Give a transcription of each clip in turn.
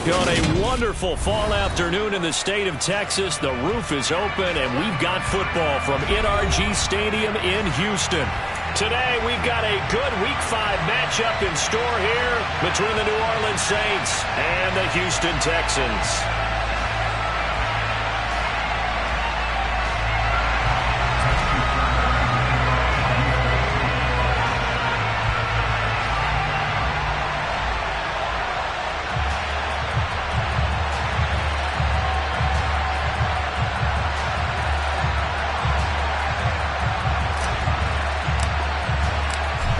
On a wonderful fall afternoon in the state of Texas, the roof is open, and we've got football from NRG Stadium in Houston. Today, we've got a good Week 5 matchup in store here between the New Orleans Saints and the Houston Texans.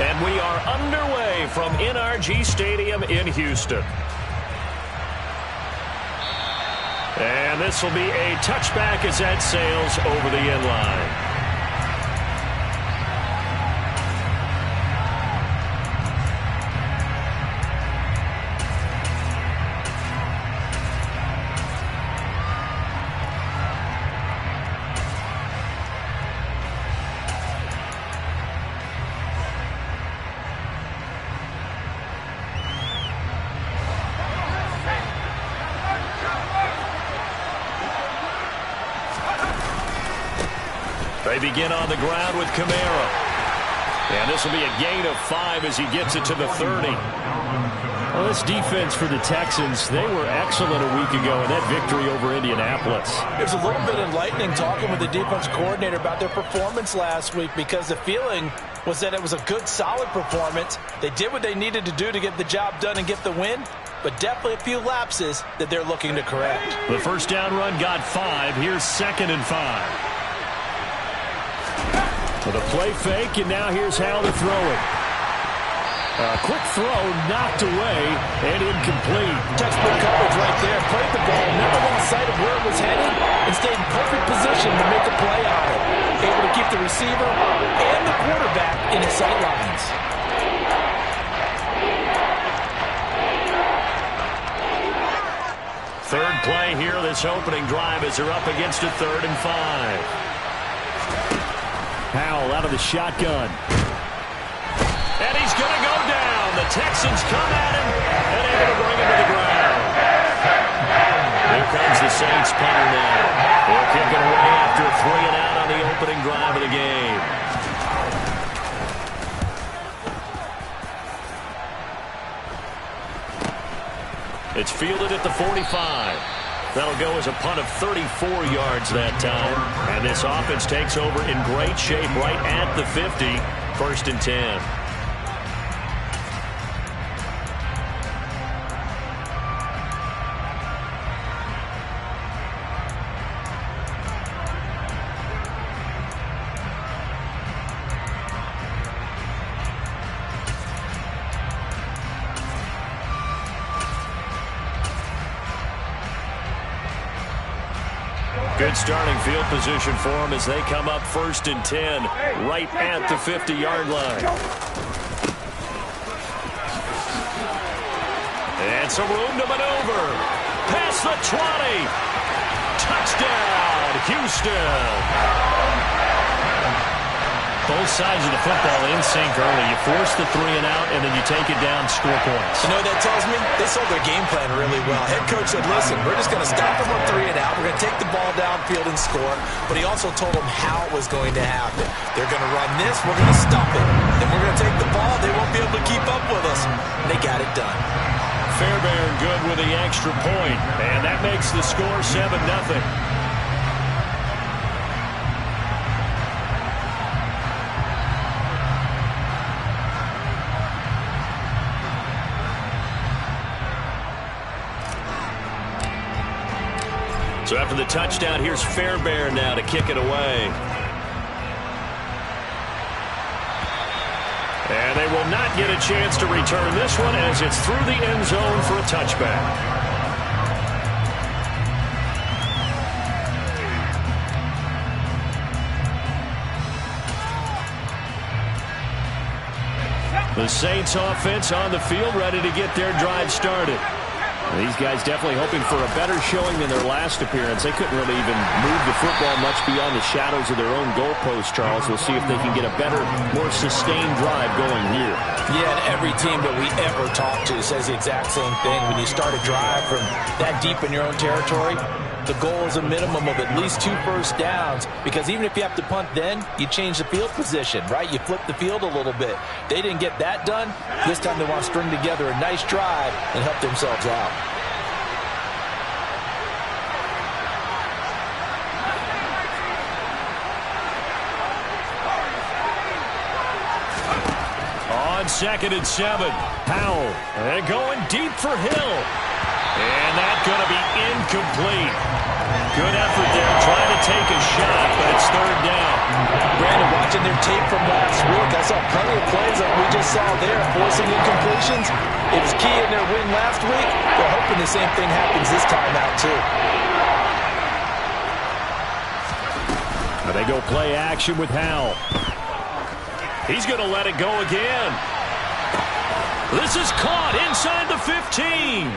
And we are underway from NRG Stadium in Houston. And this will be a touchback as that sails over the end line. They begin on the ground with Kamara. And this will be a gain of 5 as he gets it to the 30. Well, this defense for the Texans, they were excellent a week ago in that victory over Indianapolis. It was a little bit enlightening talking with the defense coordinator about their performance last week, because the feeling was that it was a good, solid performance. They did what they needed to do to get the job done and get the win, but definitely a few lapses that they're looking to correct. The first down run got 5. Here's 2nd and 5. With a play fake, and now here's how to throw it. A quick throw knocked away and incomplete. Textbook coverage right there. Played the ball, never lost sight of where it was headed, and stayed in perfect position to make a play on it. Able to keep the receiver and the quarterback in his sight lines. Third play here, this opening drive, as they're up against a 3rd and 5. Powell out of the shotgun. And he's going to go down. The Texans come at him and able to bring him to the ground. Here comes the Saints punter now. They'll kick it away after a 3 and out on the opening drive of the game. It's fielded at the 45. That'll go as a punt of 34 yards that time. And this offense takes over in great shape right at the 50. 1st and 10. Good starting field position for them as they come up 1st and 10 right at the 50-yard line. And some room to maneuver. Past the 20. Touchdown, Houston. Both sides of the football in sync early. You force the 3 and out, and then you take it down, score points. You know what that tells me? They sold their game plan really well. Head coach said, listen, we're just going to stop them on 3 and out. We're going to take the ball downfield and score. But he also told them how it was going to happen. They're going to run this. We're going to stop it. Then we're going to take the ball. They won't be able to keep up with us. And they got it done. Fairbairn good with the extra point. And that makes the score 7-0. So after the touchdown, here's Fairbairn now to kick it away. And they will not get a chance to return this one as it's through the end zone for a touchback. The Saints offense on the field ready to get their drive started. These guys definitely hoping for a better showing than their last appearance. They couldn't really even move the football much beyond the shadows of their own goalpost, Charles. We'll see if they can get a better, more sustained drive going here. Yeah, and every team that we ever talk to says the exact same thing. When you start a drive from that deep in your own territory, the goal is a minimum of at least 2 first downs, because even if you have to punt then, you change the field position, right? You flip the field a little bit. They didn't get that done. This time they want to string together a nice drive and help themselves out. On 2nd and 7, Powell. And going deep for Hill. And that's going to be incomplete. Good effort there, trying to take a shot, but it's 3rd down. Brandon, watching their tape from last week, I saw plenty of plays like we just saw there, forcing incompletions. It was key in their win last week. They're hoping the same thing happens this time out, too. They go play action with Howell. He's going to let it go again. This is caught inside the 15.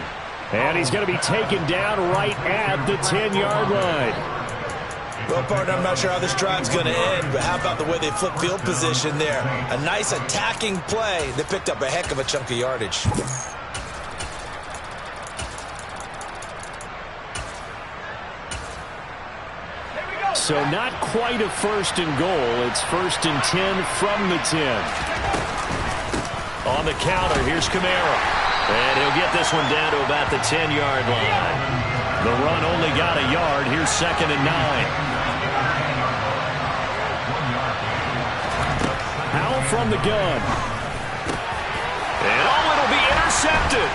And he's going to be taken down right at the 10-yard line. Well, partner, I'm not sure how this drive's going to end, but how about the way they flip field position there? A nice attacking play. They picked up a heck of a chunk of yardage. So not quite a 1st and goal. It's 1st and 10 from the 10. On the counter, here's Kamara. And he'll get this one down to about the 10-yard line. The run only got a yard. Here's 2nd and 9. Howell from the gun. And it'll be intercepted.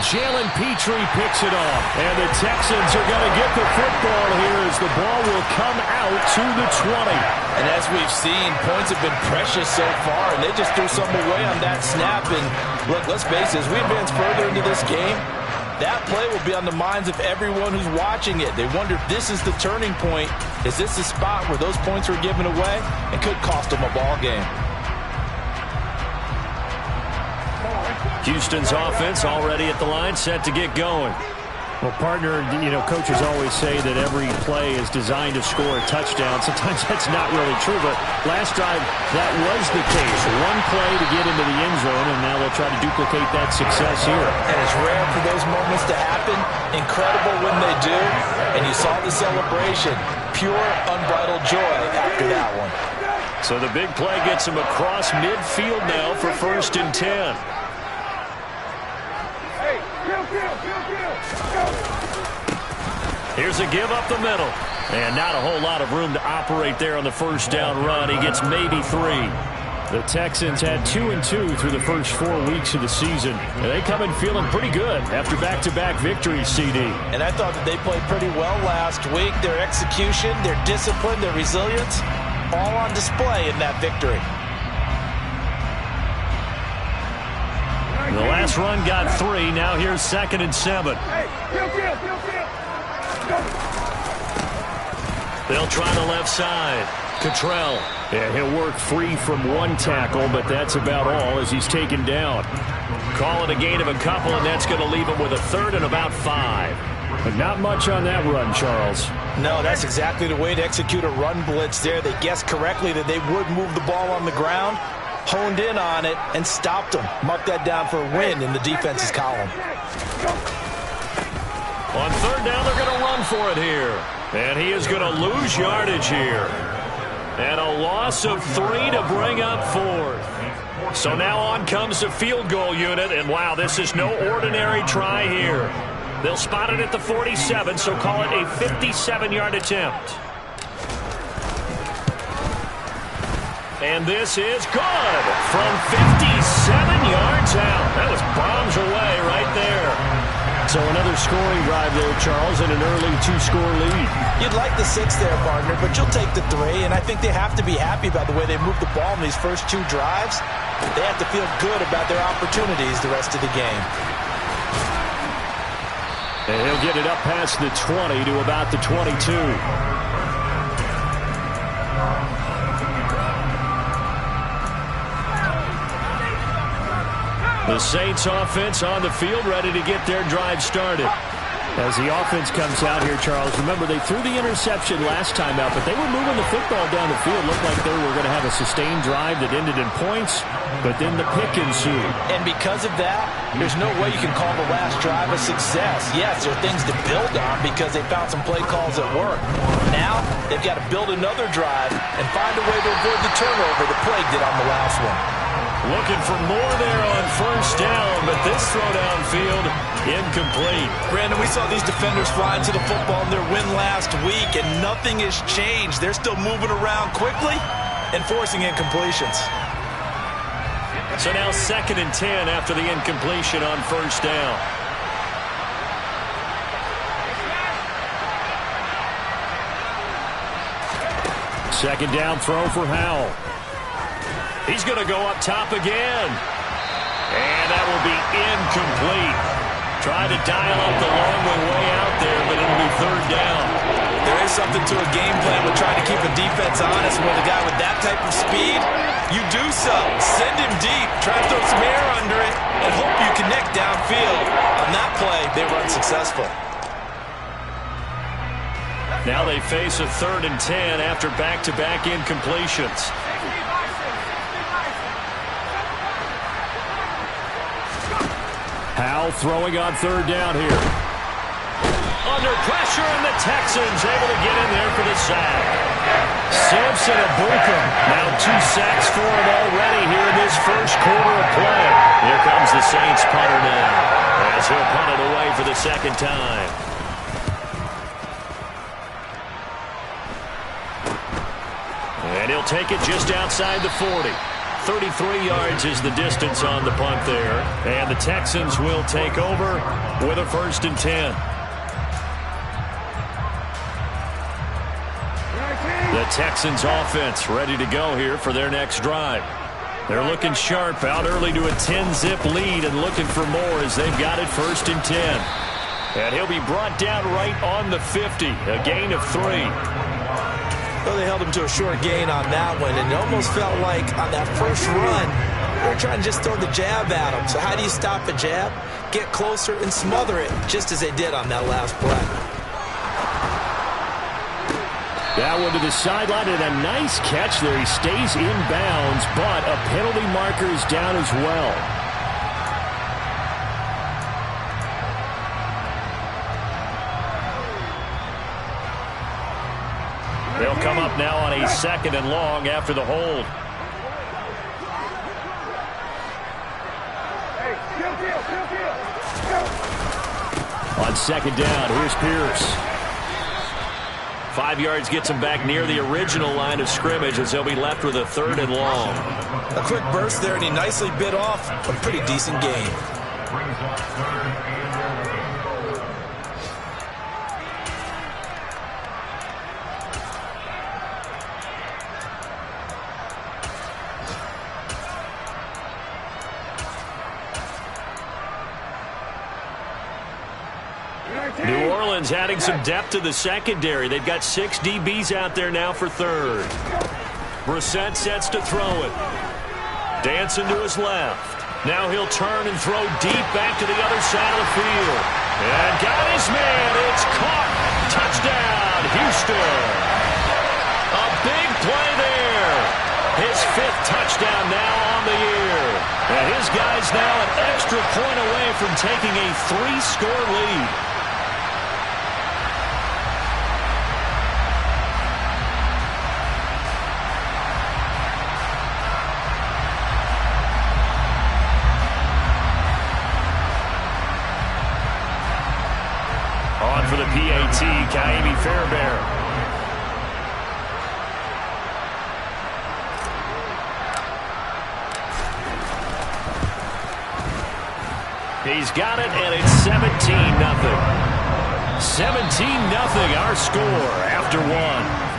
Jalen Petrie picks it off. And the Texans are going to get the football here as the ball will come out to the 20. And as we've seen, points have been precious so far, and they just threw something away on that snap. And look, let's face it, as we advance further into this game, that play will be on the minds of everyone who's watching it. They wonder if this is the turning point. Is this the spot where those points were given away and could cost them a ball game? Houston's offense already at the line, set to get going. Well, partner, coaches always say that every play is designed to score a touchdown. Sometimes that's not really true, but last drive, that was the case. One play to get into the end zone, and now they'll try to duplicate that success here. And it's rare for those moments to happen. Incredible when they do. And you saw the celebration. Pure, unbridled joy after that one. So the big play gets him across midfield now for 1st and 10. Here's a give up the middle. And not a whole lot of room to operate there on the 1st down run. He gets maybe 3. The Texans had 2-2 through the first 4 weeks of the season. And they come in feeling pretty good after back-to-back victories, CD. And I thought that they played pretty well last week. Their execution, their discipline, their resilience, all on display in that victory. The last run got 3. Now here's 2nd and 7. They'll try the left side. Cottrell. Yeah, he'll work free from one tackle, but that's about all as he's taken down. Call it a gain of a couple, and that's going to leave him with a 3rd and about 5. But not much on that run, Charles. No, that's exactly the way to execute a run blitz there. They guessed correctly that they would move the ball on the ground, honed in on it, and stopped them. Mark that down for a win in the defense's column. On 3rd down, they're going to run for it here. And he is going to lose yardage here. And a loss of 3 to bring up 4th. So now on comes the field goal unit. And wow, this is no ordinary try here. They'll spot it at the 47, so call it a 57-yard attempt. And this is good from 57 yards out. That was bombs away right there. So another scoring drive there, Charles, and an early 2-score lead. You'd like the 6 there, partner, but you'll take the 3, and I think they have to be happy about the way they moved the ball in these first 2 drives. They have to feel good about their opportunities the rest of the game. And he'll get it up past the 20 to about the 22. The Saints offense on the field, ready to get their drive started. As the offense comes out here, Charles, remember they threw the interception last time out, but they were moving the football down the field. Looked like they were going to have a sustained drive that ended in points, but then the pick ensued. And because of that, there's no way you can call the last drive a success. Yes, there are things to build on because they found some play calls that work. Now, they've got to build another drive and find a way to avoid the turnover the play did on the last one. Looking for more there on first down, but this throw downfield incomplete. Brandon, we saw these defenders fly into the football in their win last week, and nothing has changed. They're still moving around quickly and forcing incompletions. So now 2nd and 10 after the incompletion on first down. Second down throw for Howell. He's going to go up top again. And that will be incomplete. Try to dial up the long way out there, but it'll be 3rd down. There is something to a game plan with trying to keep a defense honest. With a guy with that type of speed, you do something. Send him deep. Try to throw some air under it and hope you connect downfield. On that play, they were unsuccessful. Now they face a 3rd and 10 after back-to-back incompletions. Howell throwing on 3rd down here. Under pressure, and the Texans able to get in there for the sack. Samson Abuka, now 2 sacks for him already here in this first quarter of play. Here comes the Saints punter now, as he'll punt it away for the 2nd time. And he'll take it just outside the 40. 33 yards is the distance on the punt there. And the Texans will take over with a 1st and 10. The Texans offense ready to go here for their next drive. They're looking sharp, out early to a 10-zip lead and looking for more as they've got it 1st and 10. And he'll be brought down right on the 50, a gain of 3. Well, they held him to a short gain on that one, and it almost felt like on that first run, they were trying to just throw the jab at him. So how do you stop a jab? Get closer and smother it, just as they did on that last play. That one to the sideline, and a nice catch there. He stays in bounds, but a penalty marker is down as well. They'll come up now on a 2nd and long after the hold. On 2nd down, here's Pierce. 5 yards gets him back near the original line of scrimmage as they'll be left with a 3rd and long. A quick burst there, and he nicely bit off a pretty decent gain. New Orleans adding some depth to the secondary. They've got 6 DBs out there now for 3rd. Brissett sets to throw it. Dancing to his left. Now he'll turn and throw deep back to the other side of the field. And got his man. It's caught. Touchdown, Houston. A big play there. His 5th touchdown now on the year. And his guy's now an extra point away from taking a 3-score lead. On for the PAT, Kaimi Fairbairn. He's got it, and it's 17-0. 17-0, our score after 1.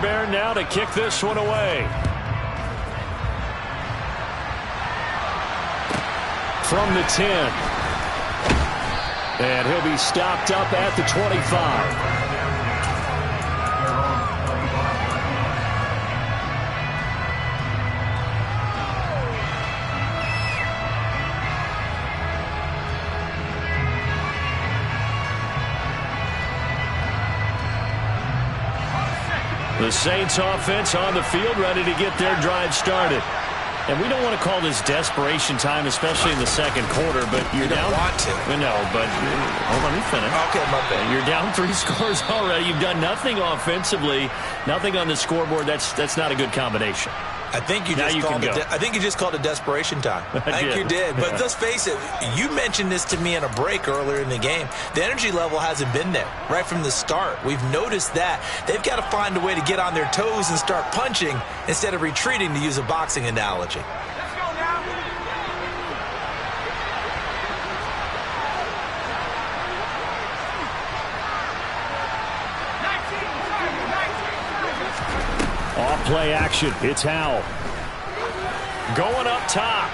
Bear now to kick this one away. From the 10. And he'll be stopped up at the 25. The Saints offense on the field, ready to get their drive started. And we don't want to call this desperation time, especially in the second quarter, but you're down. You don't want to. No, but hold on, let me finish. Okay, my bad. You're down 3 scores already. You've done nothing offensively, nothing on the scoreboard. That's not a good combination. I think you just called it desperation time. I think you did. But let's face it, you mentioned this to me in a break earlier in the game. The energy level hasn't been there right from the start. We've noticed that. They've got to find a way to get on their toes and start punching instead of retreating, to use a boxing analogy. Play action. It's Howell. Going up top.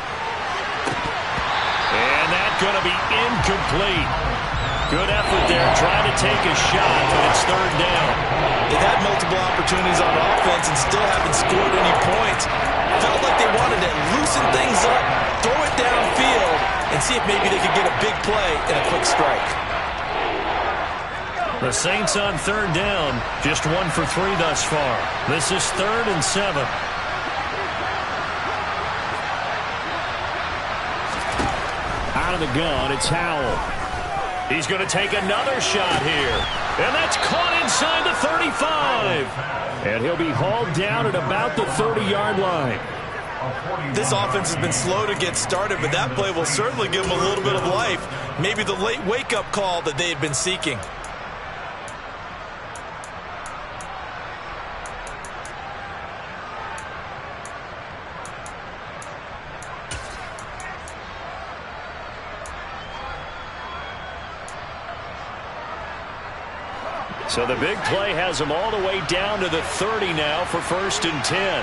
And that's going to be incomplete. Good effort there, trying to take a shot, but it's third down. They've had multiple opportunities on offense and still haven't scored any points. Felt like they wanted to loosen things up, throw it downfield, and see if maybe they could get a big play and a quick strike. The Saints on third down, just 1 for 3 thus far. This is 3rd and 7. Out of the gun, it's Howell. He's going to take another shot here. And that's caught inside the 35. And he'll be hauled down at about the 30-yard line. This offense has been slow to get started, but that play will certainly give them a little bit of life. Maybe the late wake-up call that they had been seeking. So the big play has them all the way down to the 30 now for 1st and 10.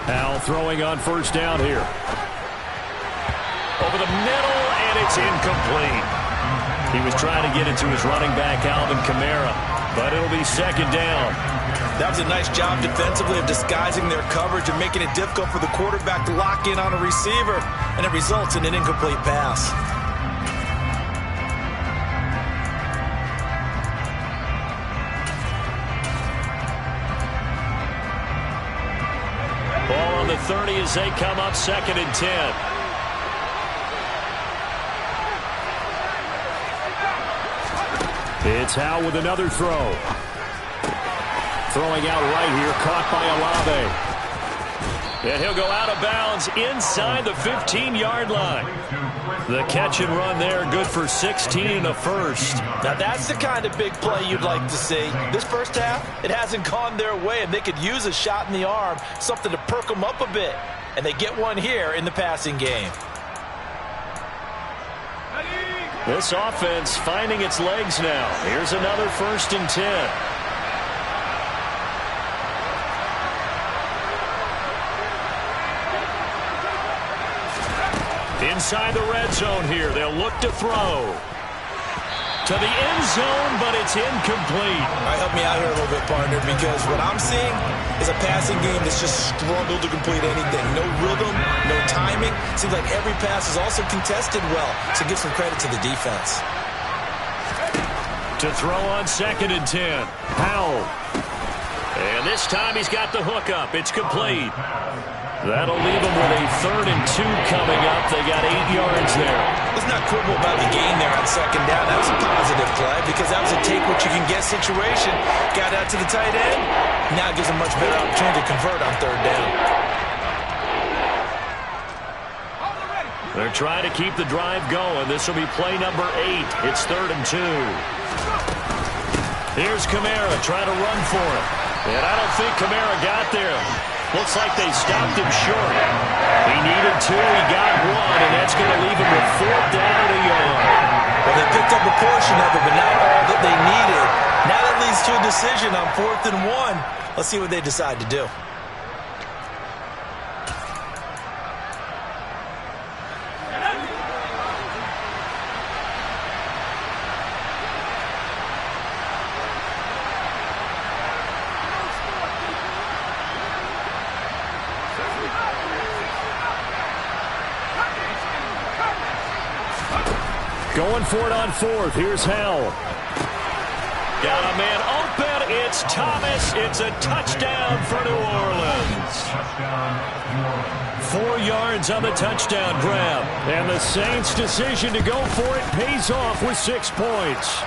Howell throwing on 1st down here. Over the middle, and it's incomplete. He was trying to get it to his running back, Alvin Kamara, but it'll be 2nd down. That was a nice job defensively of disguising their coverage and making it difficult for the quarterback to lock in on a receiver, and it results in an incomplete pass. Ball on the 30 as they come up 2nd and 10. It's Howell with another throw. Throwing out right here, caught by Olave. And he'll go out of bounds inside the 15-yard line. The catch and run there, good for 16 and a first. Now that's the kind of big play you'd like to see. This first half, it hasn't gone their way, and they could use a shot in the arm, something to perk them up a bit. And they get one here in the passing game. This offense finding its legs now. Here's another 1st and 10. Inside the red zone here. They'll look to throw. To the end zone, but it's incomplete. All right, help me out here a little bit, partner, because what I'm seeing is a passing game that's just struggled to complete anything. No rhythm, no timing. Seems like every pass is also contested well, so give some credit to the defense. To throw on 2nd and 10. Howell. And this time he's got the hook up. It's complete. That'll leave them with a 3rd and 2 coming up. They got 8 yards there. Let's not quibble about the gain there on 2nd down. That was a positive play because that was a take-what-you-can-get situation. Got out to the tight end. Now gives them much better opportunity to convert on 3rd down. They're trying to keep the drive going. This will be play number 8. It's 3rd and 2. Here's Kamara trying to run for it. And I don't think Kamara got there. Looks like they stopped him short. He needed 2, he got 1, and that's going to leave him with 4th down and a yard. Well, they picked up a portion of it, but not all that they needed. Now that leads to a decision on 4th and 1. Let's see what they decide to do. Going for it on 4th. Here's Howell. Got a man open. It's Thomas. It's a touchdown for New Orleans. 4 yards on the touchdown grab. And the Saints' decision to go for it pays off with 6 points.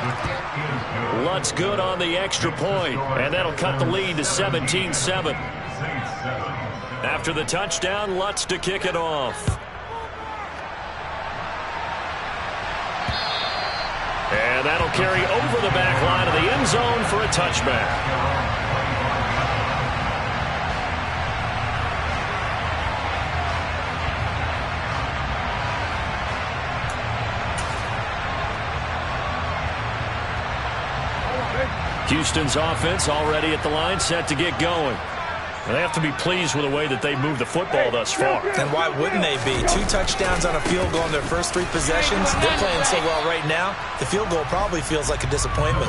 Lutz good on the extra point, and that'll cut the lead to 17-7. After the touchdown, Lutz to kick it off. And that'll carry over the back line of the end zone for a touchback. Houston's offense already at the line, set to get going. They have to be pleased with the way that they've moved the football thus far. And why wouldn't they be? 2 touchdowns on a field goal in their first 3 possessions. They're playing so well right now, the field goal probably feels like a disappointment.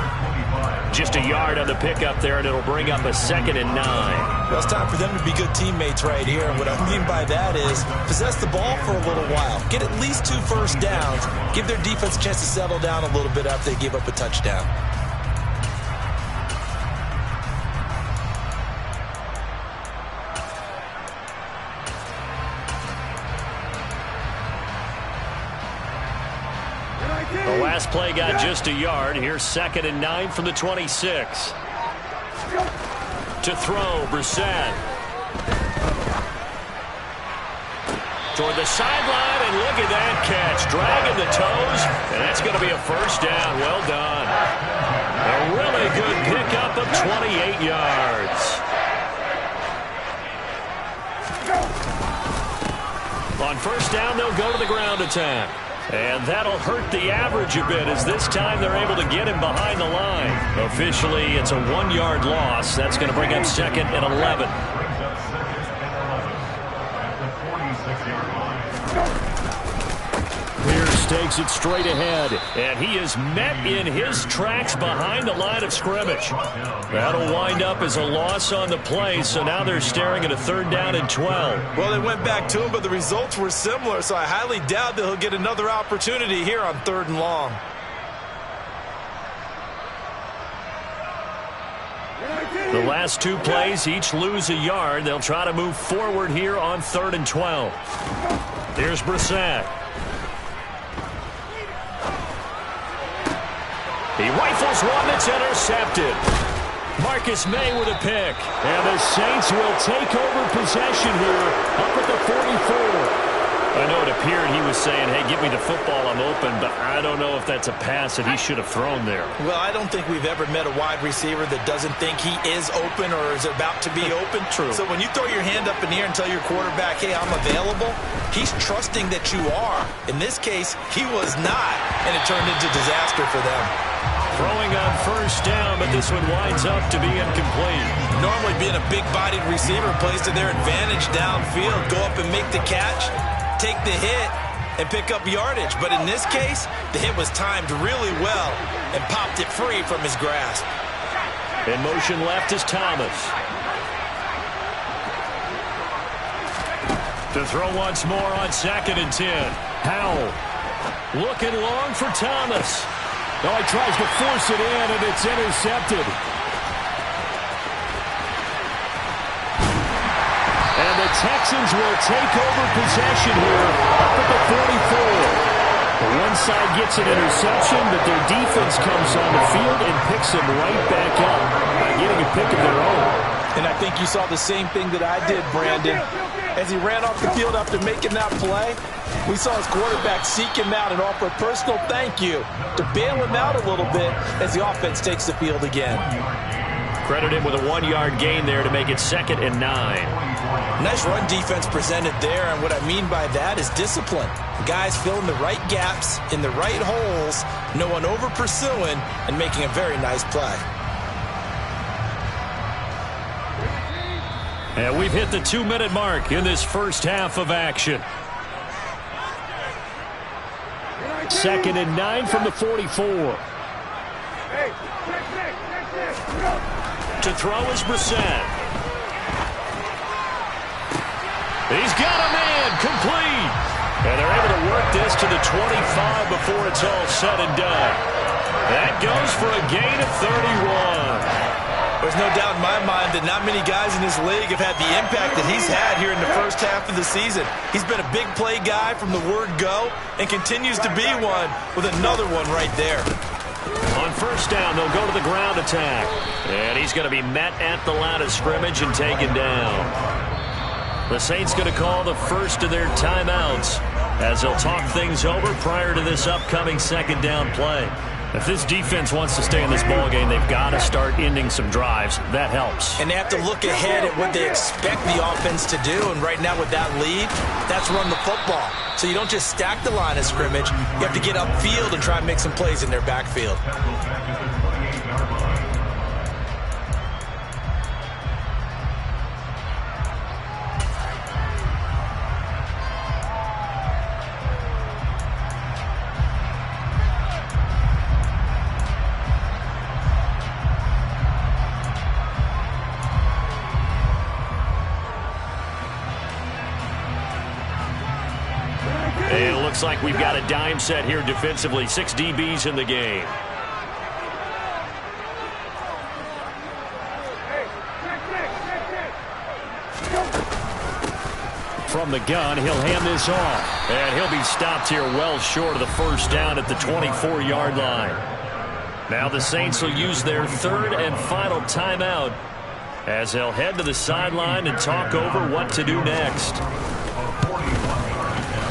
Just a yard on the pickup there, and it'll bring up a 2nd and 9. Well, it's time for them to be good teammates right here. And what I mean by that is possess the ball for a little while. Get at least 2 first downs. Give their defense a chance to settle down a little bit after they give up a touchdown. The last play got just a yard. Here's 2nd and 9 from the 26. To throw, Brissett. Toward the sideline, and look at that catch. Dragging the toes, and that's going to be a first down. Well done. A really good pickup of 28 yards. On first down, they'll go to the ground attack. And that'll hurt the average a bit, as this time they're able to get him behind the line. Officially, it's a 1-yard loss. That's going to bring up 2nd and 11. Pierce takes it straight ahead. And he is met in his tracks behind the line of scrimmage. That'll wind up as a loss on the play, so now they're staring at a 3rd down and 12. Well, they went back to him, but the results were similar, so I highly doubt that he'll get another opportunity here on 3rd and long. The last 2 plays each lose a yard. They'll try to move forward here on 3rd and 12. Here's Brissett. He rifles one that's intercepted. Marcus May with a pick. And the Saints will take over possession here up at the 44. I know it appeared he was saying, hey, give me the football, I'm open, but I don't know if that's a pass that he should have thrown there. Well, I don't think we've ever met a wide receiver that doesn't think he is open or is about to be open. True. So when you throw your hand up in the air and tell your quarterback, hey, I'm available, he's trusting that you are. In this case, he was not, and it turned into disaster for them. Throwing on first down, but this one winds up to be incomplete. Normally being a big-bodied receiver plays to their advantage downfield. Go up and make the catch, take the hit, and pick up yardage. But in this case, the hit was timed really well and popped it free from his grasp. In motion left is Thomas. To throw once more on 2nd and 10. Howell looking long for Thomas. Oh, he tries to force it in, and it's intercepted. And the Texans will take over possession here up at the 44. The one side gets an interception, but their defense comes on the field and picks them right back up by getting a pick of their own. And I think you saw the same thing that I did, Brandon. As he ran off the field after making that play, we saw his quarterback seek him out and offer a personal thank you to bail him out a little bit as the offense takes the field again. Credit him with a 1-yard gain there to make it 2nd and 9. Nice run defense presented there, and what I mean by that is discipline. Guys filling the right gaps in the right holes, no one over pursuing, and making a very nice play. And we've hit the 2-minute mark in this first half of action. 2nd and 9 from the 44. To throw is Brissett. He's got a man, complete. And they're able to work this to the 25 before it's all said and done. That goes for a gain of 31. There's no doubt in my mind that not many guys in this league have had the impact that he's had here in the first half of the season. He's been a big play guy from the word go and continues to be one with another one right there. On first down, they'll go to the ground attack. And he's going to be met at the line of scrimmage and taken down. The Saints going to call the first of their timeouts as they'll talk things over prior to this upcoming 2nd down play. If this defense wants to stay in this ballgame, they've got to start ending some drives. That helps. And they have to look ahead at what they expect the offense to do. And right now with that lead, that's run the football. So you don't just stack the line of scrimmage. You have to get upfield and try and make some plays in their backfield. It looks like we've got a dime set here defensively. 6 DBs in the game. From the gun, he'll hand this off. And he'll be stopped here well short of the first down at the 24-yard line. Now the Saints will use their 3rd and final timeout as they'll head to the sideline and talk over what to do next.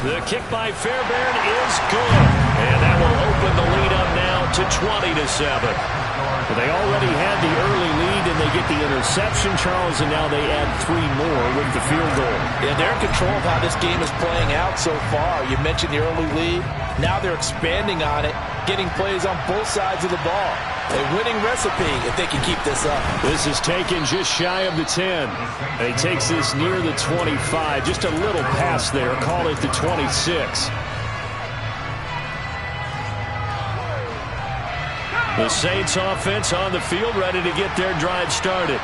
The kick by Fairbairn is good. And that will open the lead up now to 20-7. Well, they already had the early lead, and they get the interception, Charles, and now they add 3 more with the field goal. Yeah, they're in control of how this game is playing out so far. You mentioned the early lead. Now they're expanding on it, getting plays on both sides of the ball. A winning recipe if they can keep this up. This is taken just shy of the 10. And he takes this near the 25. Just a little pass there. Call it the 26. The Saints offense on the field, ready to get their drive started.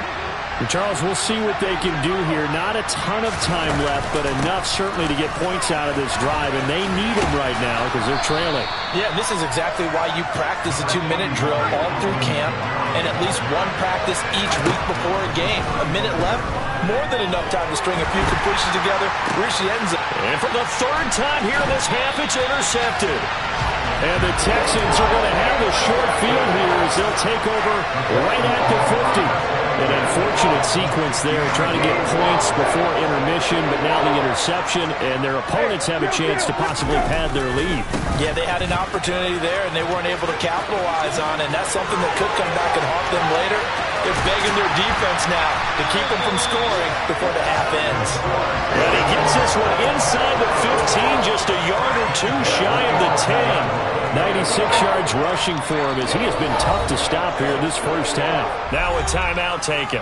And Charles, we'll see what they can do here. Not a ton of time left, but enough certainly to get points out of this drive, and they need them right now because they're trailing. Yeah, this is exactly why you practice a 2-minute drill all through camp and at least one practice each week before a game. A minute left, more than enough time to string a few completions together. Rishi ends it. And for the 3rd time here in this half, it's intercepted. And the Texans are going to have a short field here as they'll take over right at the 50. An unfortunate sequence there, trying to get points before intermission, but now the interception, and their opponents have a chance to possibly pad their lead. Yeah, they had an opportunity there, and they weren't able to capitalize on it, and that's something that could come back and haunt them later. They're begging their defense now to keep them from scoring before the half ends. And he gets this one inside the 15, just a yard or 2 shy of the 10. 96 yards rushing for him as he has been tough to stop here this first half. Now a timeout taken.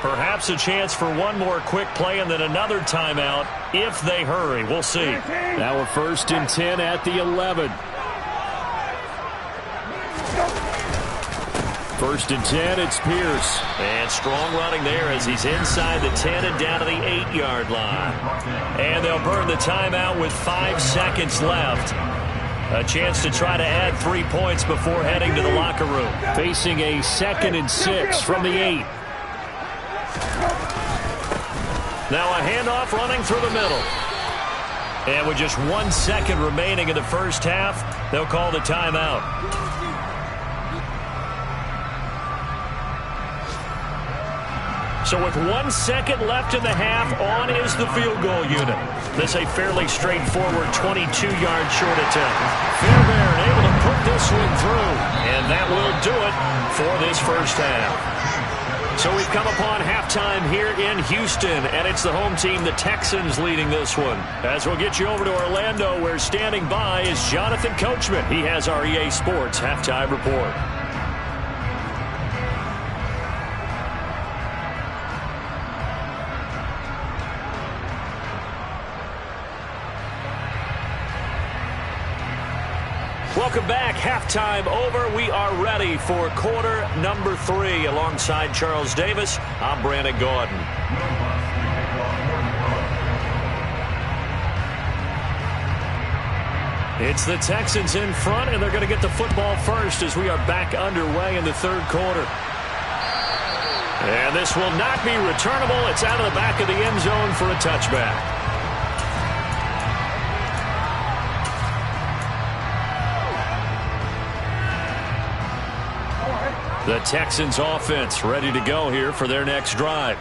Perhaps a chance for one more quick play and then another timeout if they hurry. We'll see. Now a 1st and 10 at the 11. 1st and 10, it's Pierce. And strong running there as he's inside the 10 and down to the 8-yard line. And they'll burn the timeout with 5 seconds left. A chance to try to add 3 points before heading to the locker room. Facing a 2nd and 6 from the 8. Now a handoff running through the middle. And with just 1 second remaining in the first half, they'll call the timeout. So with 1 second left in the half, on is the field goal unit. This a fairly straightforward 22-yard short attempt. Fairbairn able to put this one through, and that will do it for this first half. So we've come upon halftime here in Houston, and it's the home team, the Texans, leading this one. As we'll get you over to Orlando, where standing by is Jonathan Coachman. He has our EA Sports halftime report. Welcome back. Halftime over. We are ready for quarter number 3. Alongside Charles Davis, I'm Brandon Gordon. It's the Texans in front, and they're going to get the football first as we are back underway in the third quarter. And this will not be returnable. It's out of the back of the end zone for a touchback. The Texans offense ready to go here for their next drive.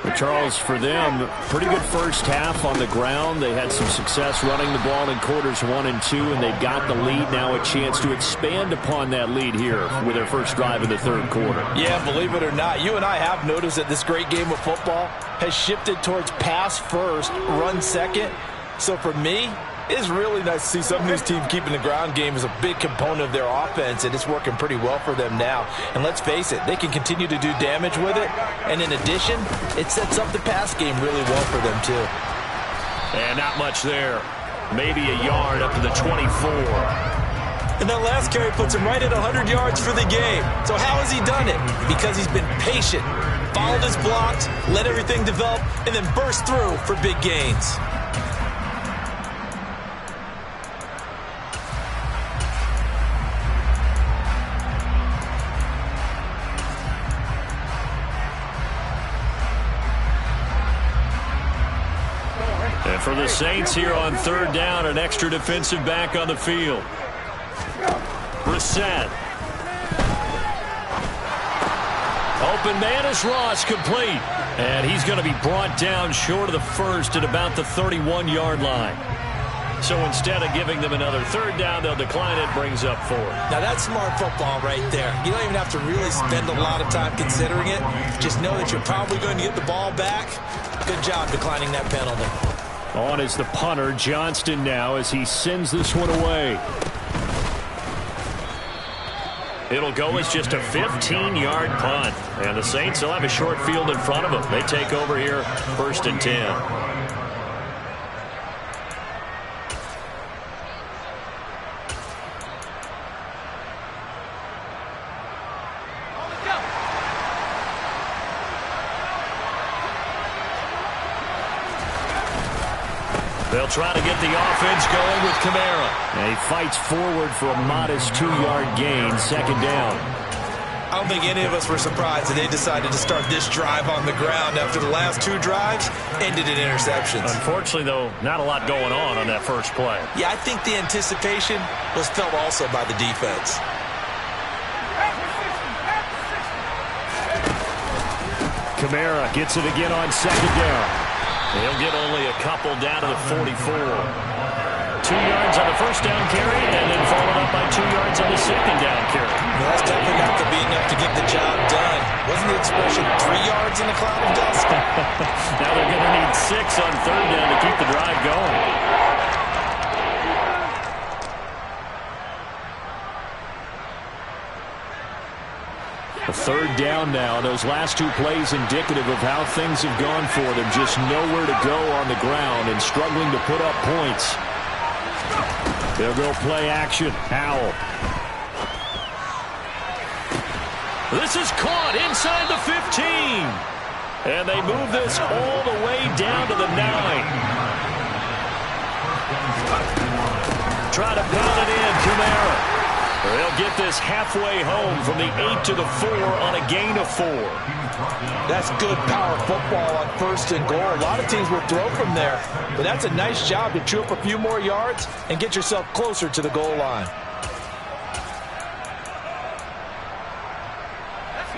But Charles, for them, pretty good first half on the ground. They had some success running the ball in quarters 1 and 2, and they've got the lead now, a chance to expand upon that lead here with their first drive in the third quarter. Yeah, believe it or not, you and I have noticed that this great game of football has shifted towards pass first, run second. So for me, it's really nice to see some of these teams keeping the ground game as a big component of their offense, and it's working pretty well for them now. And let's face it, they can continue to do damage with it. And in addition, it sets up the pass game really well for them, too. And not much there. Maybe a yard up to the 24. And that last carry puts him right at 100 yards for the game. So how has he done it? Because he's been patient, followed his blocks, let everything develop, and then burst through for big gains. And for the Saints here on third down, an extra defensive back on the field. Brissett. Open man is Ross, complete. And he's going to be brought down short of the first at about the 31-yard line. So instead of giving them another third down, they'll decline it, brings up 4. Now that's smart football right there. You don't even have to really spend a lot of time considering it. Just know that you're probably going to get the ball back. Good job declining that penalty. On is the punter, Johnston, now as he sends this one away. It'll go as just a 15-yard punt. And the Saints will have a short field in front of them. They take over here, 1st and 10. They'll try to get the offense going with Kamara. And he fights forward for a modest 2-yard gain, 2nd down. I don't think any of us were surprised that they decided to start this drive on the ground after the last 2 drives ended in interceptions. Unfortunately, though, not a lot going on that first play. Yeah, I think the anticipation was felt also by the defense. Kamara gets it again on 2nd down. He'll get only a couple down to the 44. 2 yards on the first down carry, and then followed up by 2 yards on the 2nd down carry. Well, that's definitely not to be enough to get the job done. Wasn't the expression 3 yards in a cloud of dust? Now they're going to need 6 on 3rd down to keep the drive going. A 3rd down now. Those last 2 plays indicative of how things have gone for them. Just nowhere to go on the ground and struggling to put up points. They'll go play action. Howell. This is caught inside the 15. And they move this all the way down to the 9. Try to pound it in, Kamara. They'll get this halfway home from the 8 to the 4 on a gain of 4. That's good power football on 1st and goal. A lot of teams will throw from there, but that's a nice job to chew up a few more yards and get yourself closer to the goal line.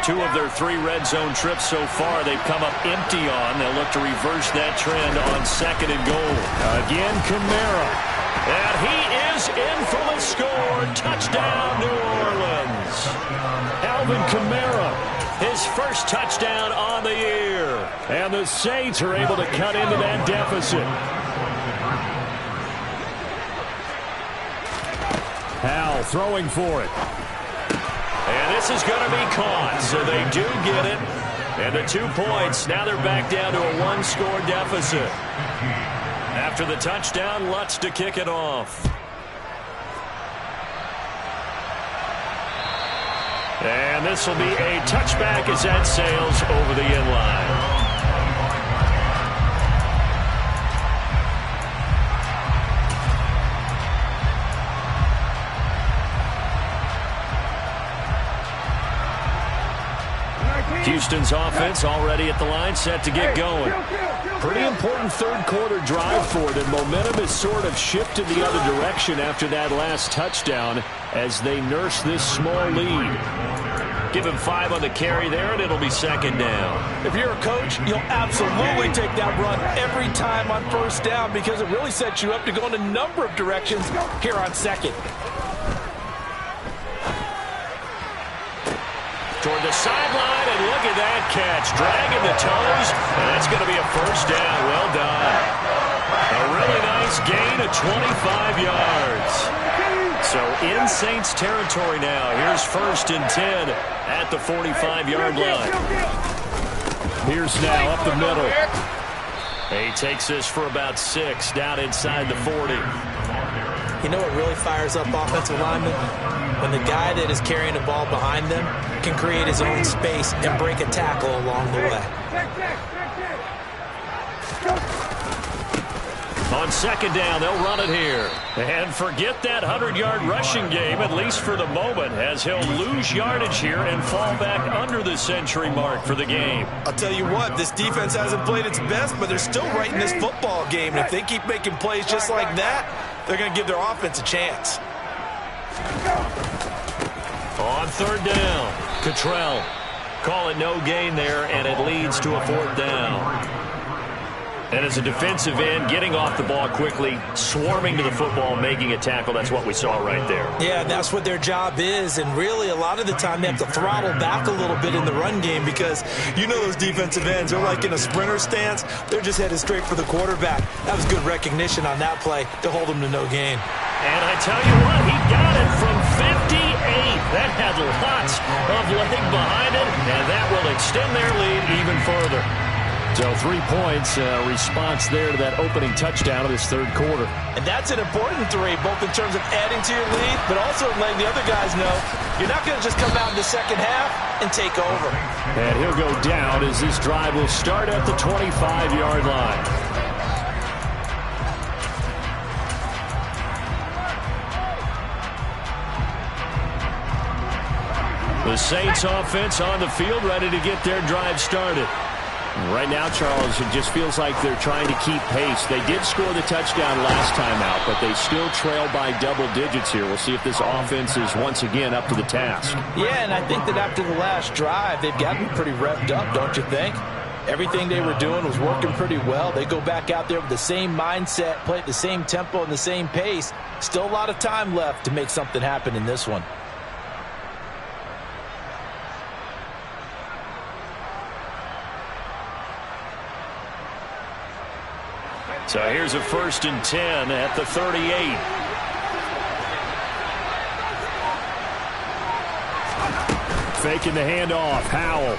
2 of their 3 red zone trips so far they've come up empty on. They'll look to reverse that trend on 2nd and goal. Again, Kamara. And he is in for the score. Touchdown, New Orleans. Alvin Kamara, his first touchdown on the year. And the Saints are able to cut into that deficit. Howell throwing for it. And this is going to be caught, so they do get it. And the 2 points, now they're back down to a 1-score deficit. After the touchdown, Lutz to kick it off. And this will be a touchback as that sails over the end line. Houston's offense already at the line, set to get going. Pretty important third-quarter drive for them. Momentum has sort of shifted the other direction after that last touchdown as they nurse this small lead. Give him 5 on the carry there, and it'll be second down. If you're a coach, you'll absolutely take that run every time on first down because it really sets you up to go in a number of directions here on second. Toward the sideline, and look at that catch. Dragging the toes, and that's going to be a first down. Well done. A really nice gain of 25 yards. So in Saints territory now. Here's 1st and 10 at the 45-yard line. Here's now up the middle. He takes this for about 6 down inside the 40. You know what really fires up offensive linemen? When the guy that is carrying the ball behind them can create his own space and break a tackle along the way. On second down, they'll run it here. And forget that 100-yard rushing game, at least for the moment, as he'll lose yardage here and fall back under the century mark for the game. I'll tell you what, this defense hasn't played its best, but they're still right in this football game. And if they keep making plays just like that, they're going to give their offense a chance. On third down, Cottrell. Call it no gain there, and it leads to a 4th down. And as a defensive end, getting off the ball quickly, swarming to the football, making a tackle, that's what we saw right there. Yeah, that's what their job is, and really a lot of the time they have to throttle back a little bit in the run game because you know those defensive ends, they're like in a sprinter stance. They're just headed straight for the quarterback. That was good recognition on that play to hold them to no gain. And I tell you what, he got it from 58. That had lots of leg behind it, and that will extend their lead even further. So 3 points, response there to that opening touchdown of this third quarter. And that's an important 3, both in terms of adding to your lead, but also letting the other guys know you're not going to just come out in the second half and take over. And he'll go down as this drive will start at the 25-yard line. The Saints offense on the field, ready to get their drive started. Right now, Charles, it just feels like they're trying to keep pace. They did score the touchdown last time out, but they still trail by double digits here. We'll see if this offense is once again up to the task. Yeah, and I think that after the last drive, they've gotten pretty revved up, don't you think? Everything they were doing was working pretty well. They go back out there with the same mindset, play at the same tempo and the same pace. Still a lot of time left to make something happen in this one. So here's a 1st and 10 at the 38. Faking the handoff, Howell.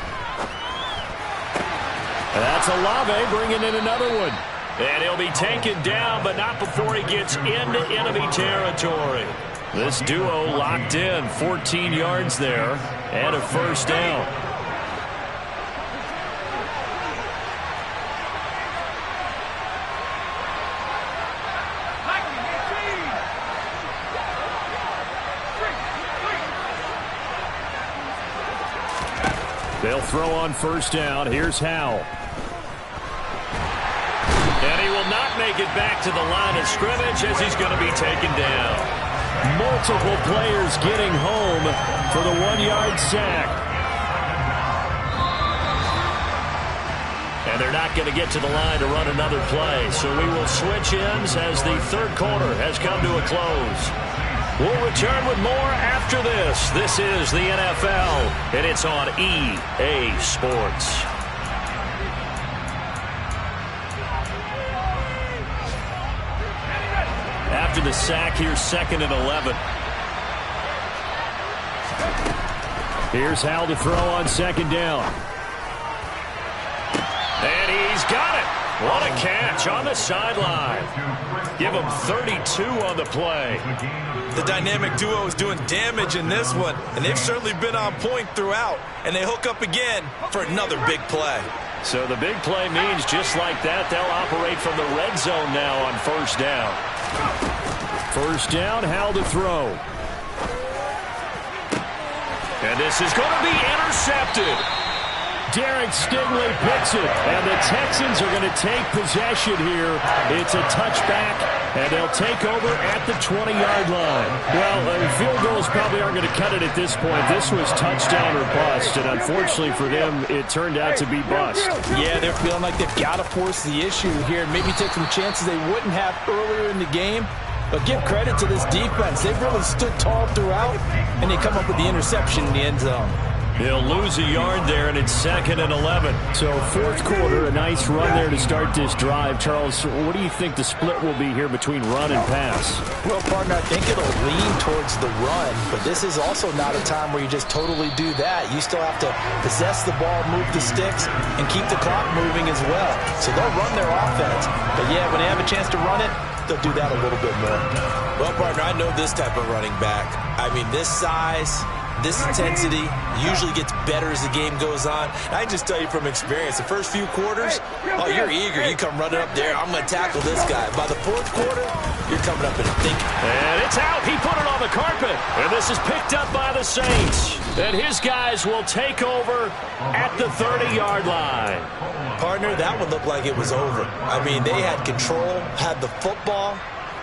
That's Olave bringing in another one. And he'll be taken down, but not before he gets into enemy territory. This duo locked in, 14 yards there, and a 1st down. They'll throw on 1st down. Here's Howell. And he will not make it back to the line of scrimmage as he's going to be taken down. Multiple players getting home for the 1-yard sack. And they're not going to get to the line to run another play. So we will switch ends as the third quarter has come to a close. We'll return with more after this. This is the NFL, and it's on EA Sports. After the sack, here's 2nd and 11. Here's Hal to throw on 2nd down. And he's got it. What a catch on the sideline. Give him 32 on the play. The dynamic duo is doing damage in this one, and they've certainly been on point throughout. And they hook up again for another big play. So the big play means just like that, they'll operate from the red zone now on 1st down. 1st down, Hal to throw. And this is going to be intercepted. Derek Stingley picks it, and the Texans are going to take possession here. It's a touchback, and they'll take over at the 20-yard line. Well, field goals probably aren't going to cut it at this point. This was touchdown or bust, and unfortunately for them, it turned out to be bust. Yeah, they're feeling like they've got to force the issue here and maybe take some chances they wouldn't have earlier in the game. But give credit to this defense. They've really stood tall throughout, and they come up with the interception in the end zone. He'll lose a yard there, and it's 2nd and 11. So 4th quarter, a nice run there to start this drive. Charles, what do you think the split will be here between run and pass? Well, partner, I think it'll lean towards the run, but this is also not a time where you just totally do that. You still have to possess the ball, move the sticks, and keep the clock moving as well. So they'll run their offense. But, yeah, when they have a chance to run it, they'll do that a little bit more. Well, partner, I know this type of running back. I mean, this size, this intensity usually gets better as the game goes on. I can just tell you from experience, the first few quarters, oh, you're eager. You come running up there. I'm going to tackle this guy. By the 4th quarter, you're coming up and thinking. And it's out. He put it on the carpet. And this is picked up by the Saints. And his guys will take over at the 30-yard line. Partner, that one looked like it was over. I mean, they had control, had the football,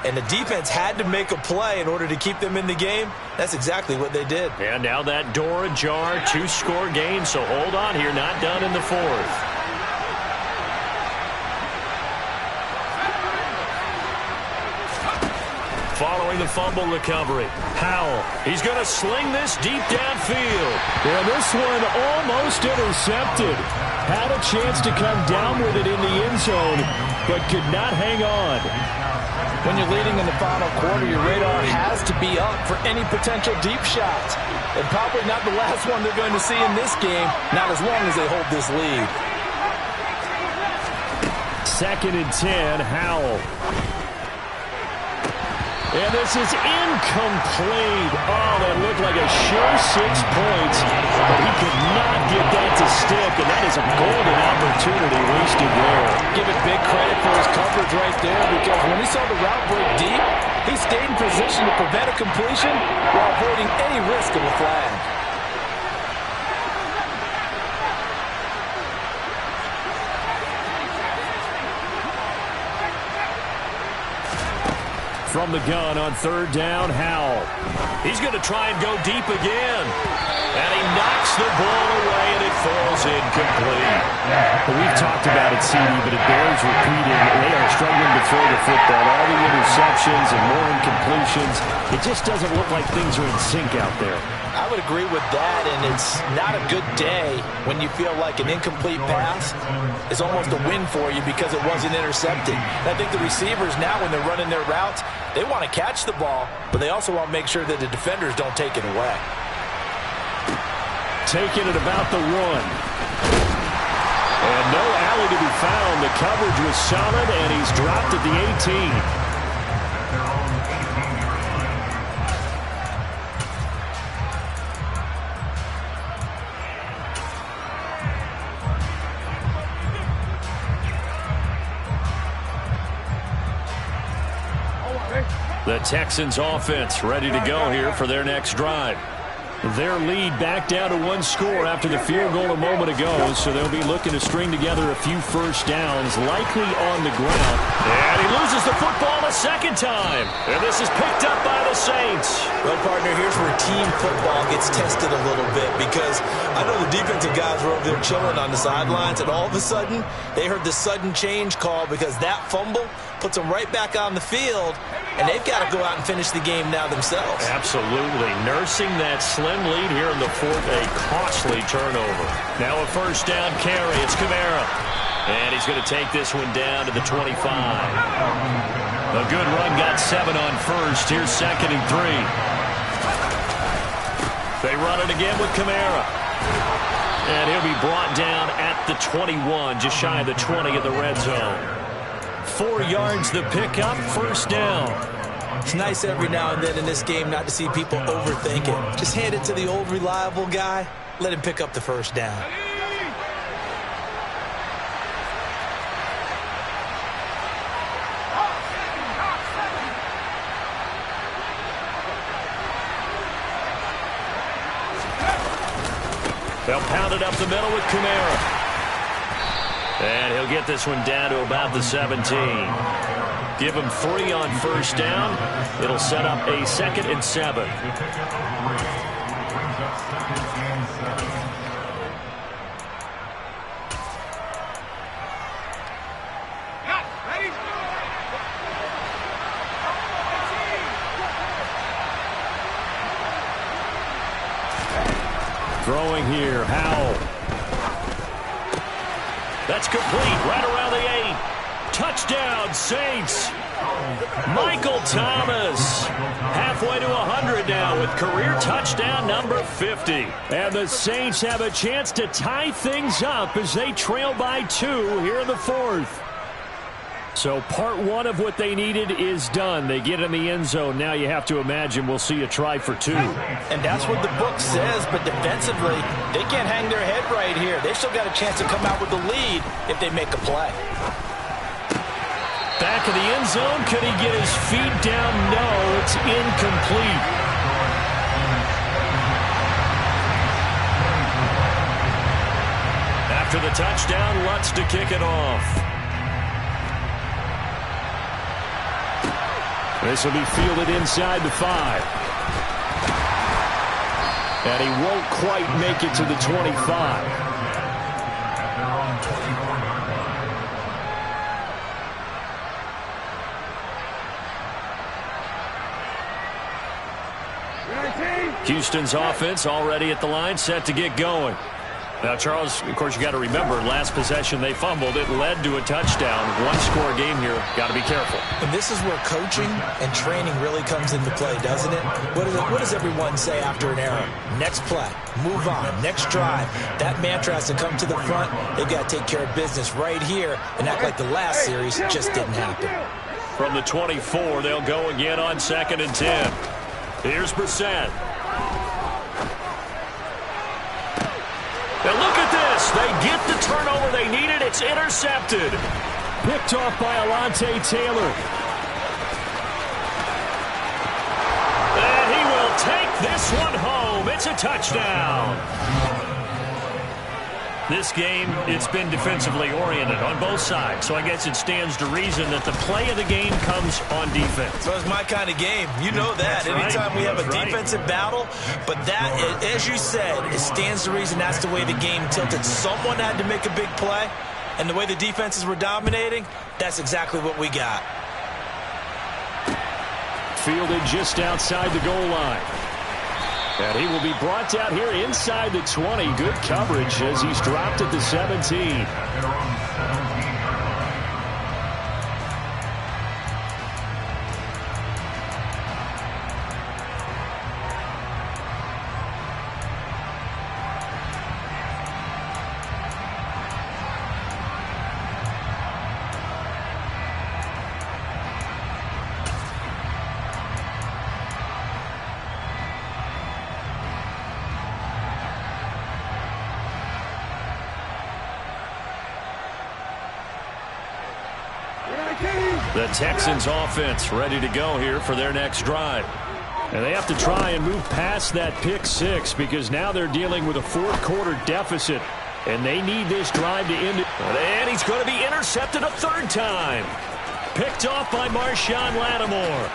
and the defense had to make a play in order to keep them in the game. That's exactly what they did. And now that door ajar, 2-score game, so hold on here, not done in the 4th. Following the fumble recovery, Howell, he's going to sling this deep downfield. Yeah, this one almost intercepted. Had a chance to come down with it in the end zone, but could not hang on. When you're leading in the final quarter, your radar has to be up for any potential deep shots. And probably not the last one they're going to see in this game, not as long as they hold this lead. 2nd and 10, Howell. And this is incomplete. Oh, that looked like a sure 6 points, but he could not get that to stick, and that is a golden opportunity wasted there. Give it big credit for his coverage right there, because when he saw the route break deep, he stayed in position to prevent a completion while avoiding any risk of a flag. From the gun on 3rd down, Howell. He's going to try and go deep again. And he knocks the ball away, and it falls incomplete. Well, we've talked about it, CD, but it bears repeating. They are struggling to throw the football. All the interceptions and more incompletions. It just doesn't look like things are in sync out there. I would agree with that, and it's not a good day when you feel like an incomplete pass is almost a win for you because it wasn't intercepted. And I think the receivers now, when they're running their routes, they want to catch the ball, but they also want to make sure that the defenders don't take it away. Taking it about the 1. And no alley to be found. The coverage was solid, and he's dropped at the 18. The Texans offense ready to go here for their next drive. Their lead back down to 1 score after the field goal a moment ago, so they'll be looking to string together a few first downs, likely on the ground. And he loses the football a second time. And this is picked up by the Saints. Well, partner, here's where team football gets tested a little bit, because I know the defensive guys were over there chilling on the sidelines, and all of a sudden, they heard the sudden change call because that fumble puts them right back on the field, and they've got to go out and finish the game now themselves. Absolutely. Nursing that slim lead here in the fourth, a costly turnover. Now a first down carry. It's Kamara. And he's going to take this one down to the 25. A good run, got 7 on first. Here's 2nd and 3. They run it again with Kamara. And he'll be brought down at the 21, just shy of the 20 in the red zone. 4 yards the pickup, first down. It's nice every now and then in this game not to see people overthink it. Just hand it to the old reliable guy. Let him pick up the first down. They'll pound it up the middle with Kamara. And he'll get this one down to about the 17. Give him 3 on first down. It'll set up a 2nd and 7. Throwing here, Howell. That's complete, right around the 8. Touchdown, Saints. Michael Thomas, halfway to 100 now with career touchdown number 50. And the Saints have a chance to tie things up as they trail by 2 here in the fourth. So part 1 of what they needed is done. They get in the end zone. Now you have to imagine we'll see a try for 2. And that's what the book says, but defensively, they can't hang their head right here. They've still got a chance to come out with the lead if they make a play. Back of the end zone. Could he get his feet down? No, it's incomplete. After the touchdown, Lutz to kick it off. This will be fielded inside the 5. And he won't quite make it to the 25. Houston's offense already at the line, set to get going. Now, Charles, of course, you got to remember, last possession they fumbled. It led to a touchdown. One-score game here. Got to be careful. And this is where coaching and training really comes into play, doesn't it? What does everyone say after an error? Next play, move on, next drive. That mantra has to come to the front. They've got to take care of business right here and act like the last series just didn't happen. From the 24, they'll go again on 2nd and 10. Here's Brissett. Now look at this. They get the turnover they needed. It's intercepted. Picked off by Alontae Taylor. And he will take this one home. It's a touchdown. This game, it's been defensively oriented on both sides. So I guess it stands to reason that the play of the game comes on defense. So it's my kind of game. You know that. That's Anytime right. we have a That's defensive battle. But that, as you said, it stands to reason that's the way the game tilted. Someone had to make a big play. And the way the defenses were dominating, that's exactly what we got. Fielded just outside the goal line. And he will be brought down here inside the 20. Good coverage as he's dropped at the 17. The Texans offense ready to go here for their next drive. And they have to try and move past that pick 6 because now they're dealing with a fourth-quarter deficit. And they need this drive to end it. And he's going to be intercepted a third time. Picked off by Marshawn Lattimore.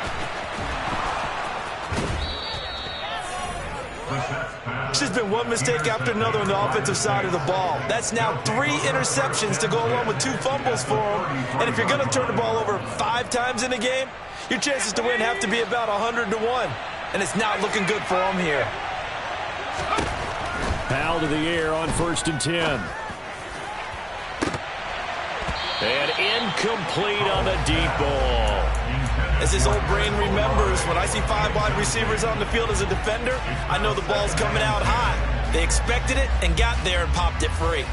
It's just been one mistake after another on the offensive side of the ball. That's now 3 interceptions to go along with 2 fumbles for him. And if you're going to turn the ball over 5 times in a game, your chances to win have to be about 100 to 1. And it's not looking good for him here. Foul to the air on 1st and 10. And incomplete on the deep ball. As his old brain remembers, when I see 5 wide receivers on the field as a defender, I know the ball's coming out high. They expected it and got there and popped it free.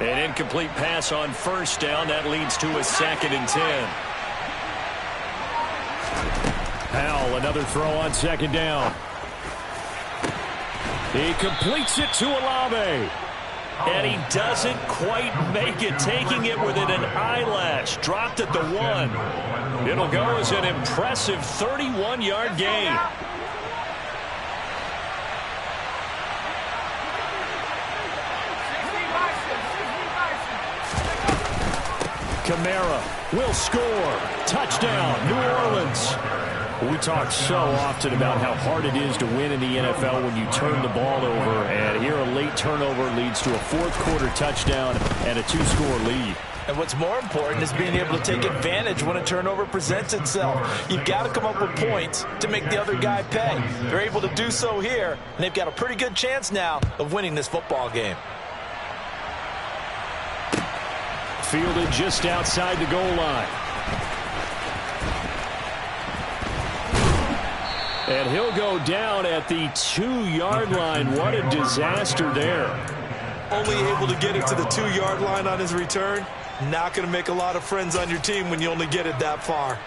An incomplete pass on 1st down. That leads to a 2nd and 10. Powell, another throw on 2nd down. He completes it to Olave. And he doesn't quite make it, taking it within an eyelash. Dropped at the 1. It'll go as an impressive 31-yard gain. Kamara will score. Touchdown, New Orleans. We talk so often about how hard it is to win in the NFL when you turn the ball over. And here a late turnover leads to a 4th-quarter touchdown and a 2-score lead. And what's more important is being able to take advantage when a turnover presents itself. You've got to come up with points to make the other guy pay. They're able to do so here, and they've got a pretty good chance now of winning this football game. Fielded just outside the goal line. And he'll go down at the 2-yard line. What a disaster there. Only able to get it to the 2-yard line on his return. Not going to make a lot of friends on your team when you only get it that far.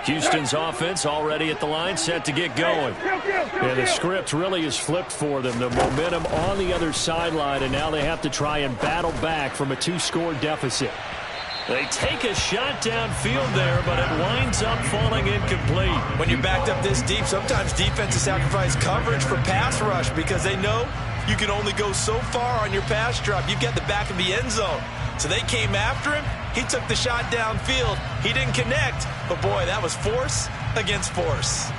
Houston's offense already at the line, set to get going. And the script really is flipped for them. The momentum on the other sideline, and now they have to try and battle back from a 2-score deficit. They take a shot downfield there, but it winds up falling incomplete. When you're backed up this deep, sometimes defenses sacrifice coverage for pass rush because they know you can only go so far on your pass drop. You've got the back of the end zone. So they came after him. He took the shot downfield. He didn't connect, but boy, that was force against force.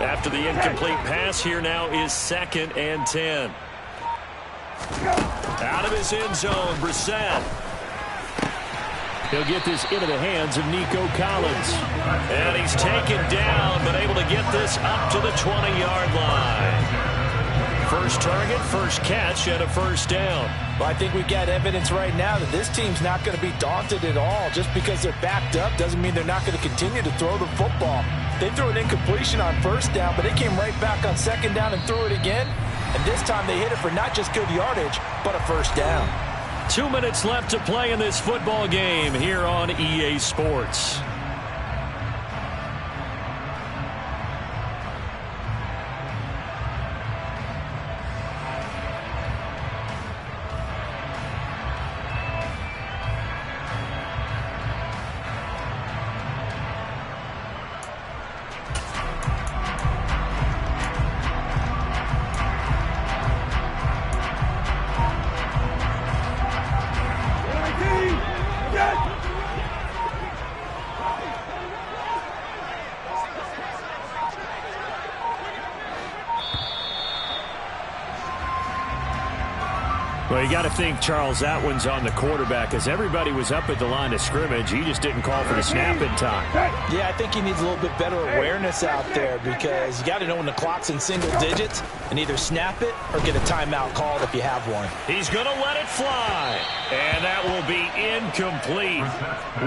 After the incomplete pass, here now is 2nd and 10. Out of his end zone, Brissett. He'll get this into the hands of Nico Collins. And he's taken down, but able to get this up to the 20-yard line. First target, first catch, and a 1st down. Well, I think we've got evidence right now that this team's not going to be daunted at all. Just because they're backed up doesn't mean they're not going to continue to throw the football. They threw an incompletion on 1st down, but they came right back on 2nd down and threw it again. And this time they hit it for not just good yardage, but a 1st down. 2 minutes left to play in this football game here on EA Sports. Well, you got to think, Charles, that one's on the quarterback as everybody was up at the line of scrimmage. He just didn't call for the snap in time. Yeah, I think he needs a little bit better awareness out there because you got to know when the clock's in single digits and either snap it or get a timeout called if you have one. He's going to let it fly, and that will be incomplete.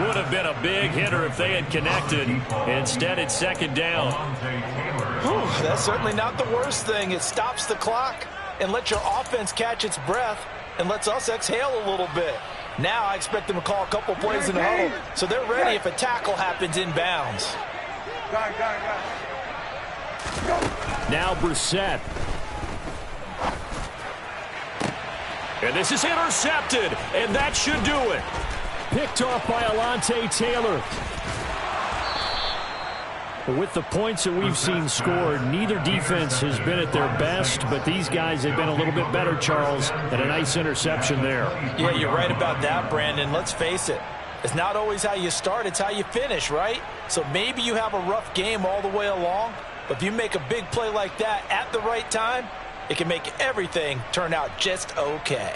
Would have been a big hitter if they had connected. Instead, it's second down. Whew, that's certainly not the worst thing. It stops the clock and lets your offense catch its breath and lets us exhale a little bit. Now I expect them to call a couple plays in the huddle, so they're ready if a tackle happens inbounds. Now Brissett. And this is intercepted, and that should do it. Picked off by Alontae Taylor. With the points that we've seen scored, neither defense has been at their best, but these guys have been a little bit better, Charles, and a nice interception there. Yeah, you're right about that, Brandon. Let's face it. It's not always how you start, it's how you finish, right? So maybe you have a rough game all the way along, but if you make a big play like that at the right time, it can make everything turn out just okay.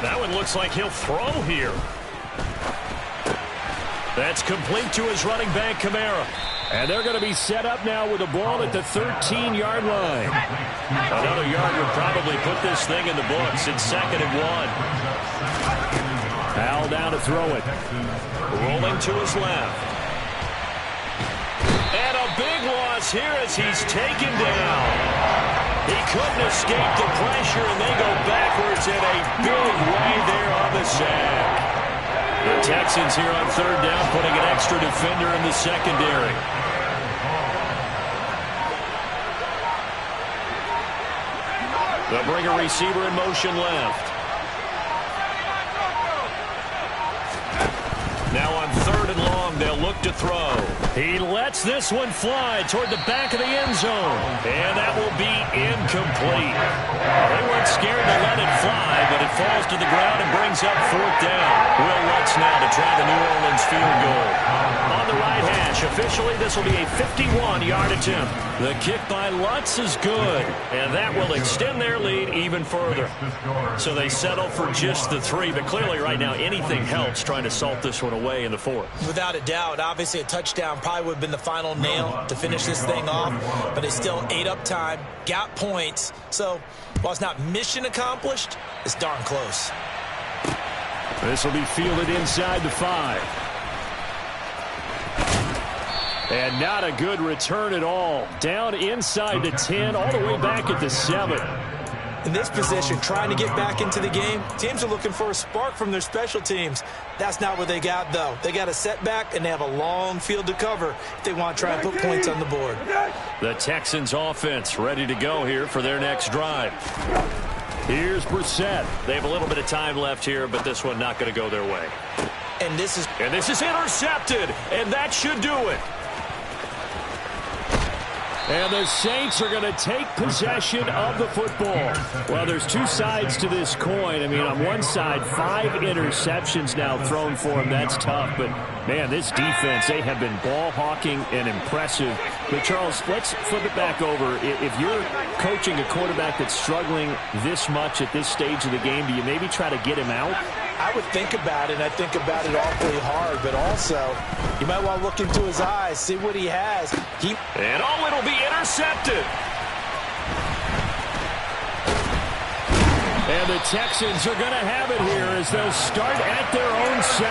That one looks like he'll throw here. That's complete to his running back, Kamara. And they're going to be set up now with a ball at the 13-yard line. Another yard would probably put this thing in the books. It's 2nd and 1. Al down to throw it. Rolling to his left. And a big loss here as he's taken down. He couldn't escape the pressure, and they go backwards in a big way there on the sack. The Texans here on 3rd down, putting an extra defender in the secondary. They'll bring a receiver in motion left. Now on 3rd and long, they'll look to throw. He lets this one fly toward the back of the end zone. And that will be incomplete. They weren't scared to let it fly, but it falls to the ground and brings up 4th down. Will Lutz now to try the New Orleans field goal. On the right hash, officially this will be a 51-yard attempt. The kick by Lutz is good, and that will extend their lead even further. So they settle for just the 3, but clearly right now anything helps trying to salt this one away in the 4th. Without a doubt, obviously a touchdown probably would have been the final nail to finish this thing off, but they still ate up time, got points. So while it's not mission accomplished, it's darn close. This will be fielded inside the 5. And not a good return at all. Down inside the 10, all the way back at the 7. In this position, trying to get back into the game, teams are looking for a spark from their special teams. That's not what they got, though. They got a setback, and they have a long field to cover if they want to try and put points on the board. The Texans offense ready to go here for their next drive. Here's Brissett. They have a little bit of time left here, but this one not going to go their way. And this is intercepted, and that should do it. And the Saints are going to take possession of the football. Well, there's two sides to this coin. I mean, on one side, 5 interceptions now thrown for them. That's tough. But, man, this defense, they have been ball hawking and impressive. But, Charles, let's flip it back over. If you're coaching a quarterback that's struggling this much at this stage of the game, do you maybe try to get him out? I would think about it, and I think about it awfully hard. But also, you might want to look into his eyes, see what he has. And it'll be intercepted. And the Texans are going to have it here as they'll start at their own 7.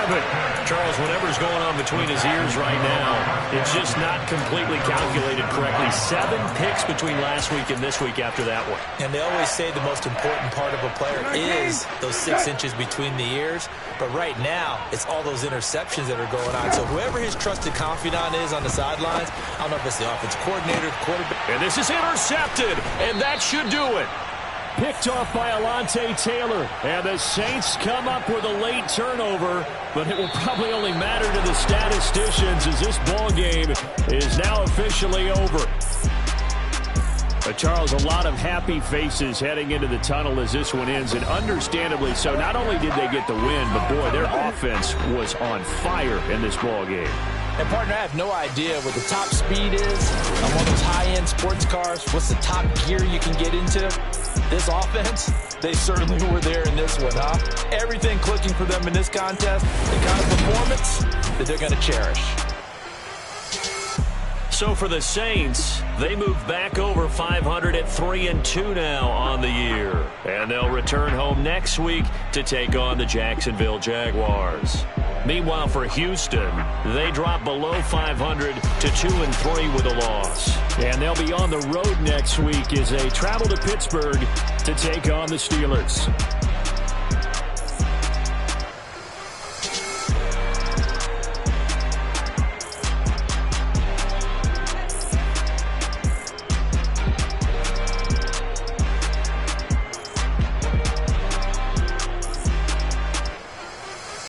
Charles, whatever's going on between his ears right now, it's just not completely calculated correctly. 7 picks between last week and this week after that one. And they always say the most important part of a player is those 6 inches between the ears. But right now, it's all those interceptions that are going on. So whoever his trusted confidant is on the sidelines, I don't know if it's the offensive coordinator, quarterback. And this is intercepted, and that should do it. Picked off by Alontae Taylor. And the Saints come up with a late turnover, but it will probably only matter to the statisticians as this ball game is now officially over. Charles, a lot of happy faces heading into the tunnel as this one ends, and understandably so. Not only did they get the win, but, boy, their offense was on fire in this ball game. And, partner, I have no idea what the top speed is on one of those high-end sports cars. What's the top gear you can get into? This offense, they certainly were there in this one, huh? Everything clicking for them in this contest, the kind of performance that they're going to cherish. So for the Saints, they move back over 500 at 3-2 now on the year. And they'll return home next week to take on the Jacksonville Jaguars. Meanwhile, for Houston, they drop below 500 to 2-3 with a loss. And they'll be on the road next week as they travel to Pittsburgh to take on the Steelers.